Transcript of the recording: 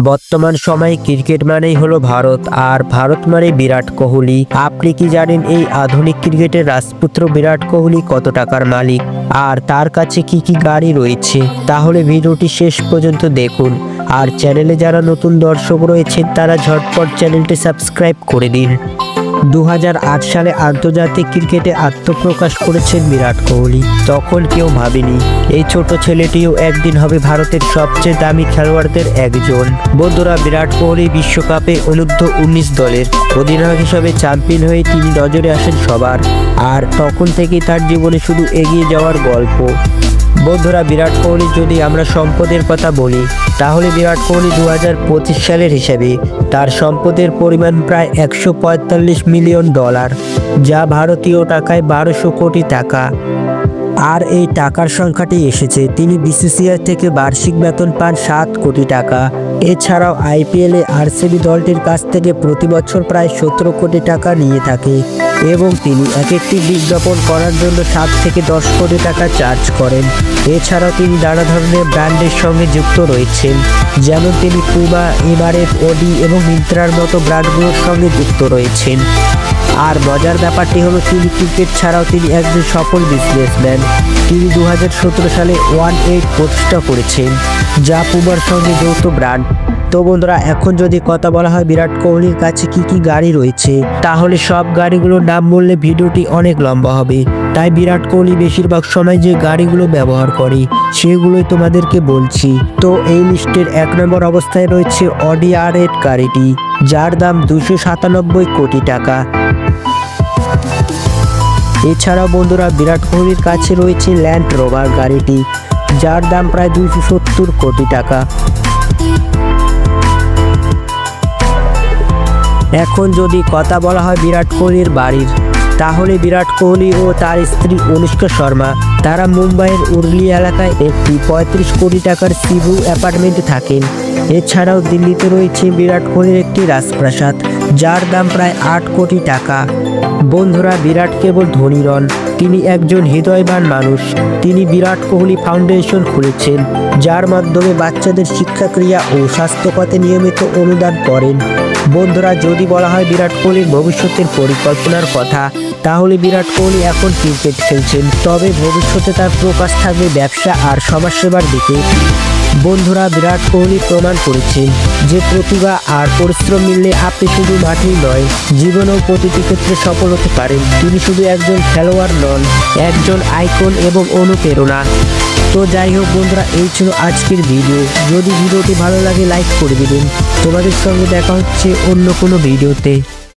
বর্তমান সময়ে ক্রিকেট মানেই হলো ভারত, আর ভারত মানে বিরাট কোহলি। আপনি কি জানেন এই আধুনিক ক্রিকেটের রাজপুত্র বিরাট কোহলি কত টাকার মালিক আর তার কাছে কি কি গাড়ি রয়েছে? তাহলে ভিডিওটি শেষ পর্যন্ত দেখুন। আর চ্যানেলে যারা নতুন দর্শক রয়েছেন তারা ঝটপট চ্যানেলটি সাবস্ক্রাইব করে দিন। 2008 সালে আন্তর্জাতিক ক্রিকেটে আত্মপ্রকাশ করেছেন বিরাট কোহলি। তখন কেউ ভাবেনি এই ছোট ছেলেটিও একদিন হবে ভারতের সবচেয়ে দামি খেলোয়াড়দের একজন। বন্ধুরা, বিরাট কোহলি বিশ্বকাপে অনূর্ধ্ব-19 দলের অধিনায়ক হিসেবে চ্যাম্পিয়ন হয়ে তিনি নজরে আসেন সবার, আর তখন থেকেই তার জীবনে শুধু এগিয়ে যাওয়ার গল্প। বন্ধুরা, বিরাট কোহলি যদি আমরা সম্পদের কথা বলি তাহলে বিরাট কোহলি 2025 সালের হিসাবে তার সম্পদের পরিমাণ প্রায় $145 মিলিয়ন, যা ভারতীয় টাকায় 1200 কোটি টাকা। আর এই টাকার সংখ্যাটি এসেছে তিনি বিসিসিআই থেকে বার্ষিক বেতন পান 7 কোটি টাকা। এছাড়াও আইপিএলে আরসিবি দলটির কাছ থেকে প্রতি বছর প্রায় 17 কোটি টাকা নিয়ে থাকে এবং তিনি এক একটি বিজ্ঞাপন করার জন্য 7 থেকে 10 কোটি টাকা চার্জ করেন। এছাড়াও তিনি নানা ধরনের ব্র্যান্ডের সঙ্গে যুক্ত রয়েছেন, যেমন তিনি পুমা, এমআরএফ, ওডি এবং মিন্ত্রার মতো ব্র্যান্ডগুলোর সঙ্গে যুক্ত রয়েছেন। আর মজার ব্যাপারটি হলো তিনি ক্রিকেট ছাড়াও তিনি একজন সফল বিজনেসম্যান। তিনি 2017 সালে 1-8 প্রতিষ্ঠা করেছেন, যা পুমার সঙ্গে যৌথ ব্র্যান্ড। তো বন্ধুরা, এখন যদি কথা বলা হয় বিরাট কোহলির কাছে কি কি গাড়ি রয়েছে, তাহলে সব গাড়িগুলোর নাম বললে ভিডিওটি অনেক লম্বা হবে। তাই বিরাট কোহলি বেশিরভাগ সময় যে গাড়িগুলো ব্যবহার করে সেগুলোই তোমাদেরকে বলছি। তো এই লিস্টের 1 নম্বর অবস্থায় রয়েছে অডি R8 গাড়িটি, যার দাম 297 কোটি টাকা। এছাড়াও বন্ধুরা, বিরাট কোহলির কাছে রয়েছে ল্যান্ড রোভার গাড়িটি, যার দাম প্রায় 270 কোটি টাকা। এখন যদি কথা বলা হয় বিরাট কোহলির বাড়ির, তাহলে বিরাট কোহলি ও তার স্ত্রী অনুষ্কা শর্মা তারা মুম্বাইয়ের উর্লি এলাকায় একটি 35 কোটি টাকার সিভু অ্যাপার্টমেন্টে থাকেন। এছাড়াও দিল্লিতে রয়েছে বিরাট কোহলির একটি রাজপ্রাসাদ, যার দাম প্রায় 8 কোটি টাকা। বন্ধুরা, বিরাট কেবল ধনী নন, তিনি একজন হৃদয়বান মানুষ। তিনি বিরাট কোহলি ফাউন্ডেশন খুলেছেন, যার মাধ্যমে বাচ্চাদের শিক্ষাক্রিয়া ও স্বাস্থ্যখাতে নিয়মিত অনুদান করেন। বন্ধুরা, যদি বলা হয় বিরাট কোহলির ভবিষ্যতের পরিকল্পনার কথা, তাহলে বিরাট কোহলি এখন ক্রিকেট খেলছেন, তবে ভবিষ্যতে তার প্রকাশ থাকবে ব্যবসা আর সমাজসেবার দিকে। বন্ধুরা, বিরাট কোহলি প্রমাণ করেছেন যে প্রতিভা আর পরিশ্রম মিললে আপনি শুধু মাঠেই নয়, জীবনেও প্রতিটি ক্ষেত্রে সফল হতে পারেন। তিনি শুধু একজন খেলোয়াড় নন, একজন আইকন এবং অনুপ্রেরণা। তো যাই হোক বন্ধুরা, এই ছিল আজকের ভিডিও। যদি ভিডিওটি ভালো লাগে লাইক করে দিবেন। তোমাদের সঙ্গে দেখা হচ্ছে অন্য কোনো ভিডিওতে।